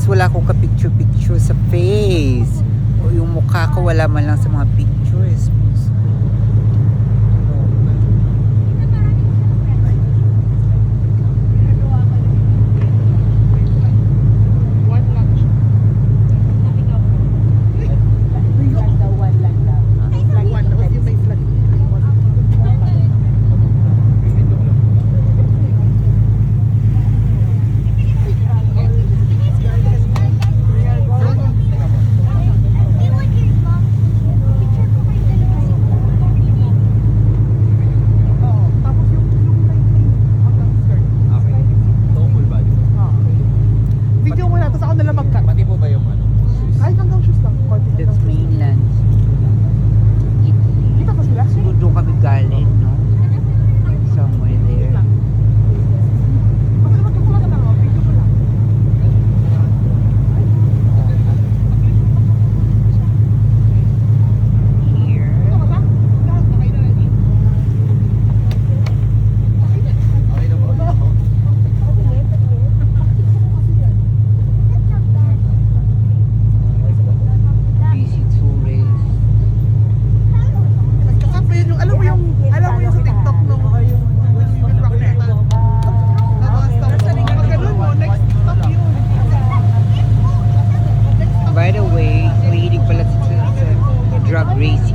months wala akong ka-picture-picture sa face. O yung mukha ko wala man lang sa mga pictures. That's mainland. Siguro doon kami galing, no? Somewhere there. Here. Busy tourist. Alam mo yung sa TikTok nung next stop yun. By the way, mahilig pala sa drag racing.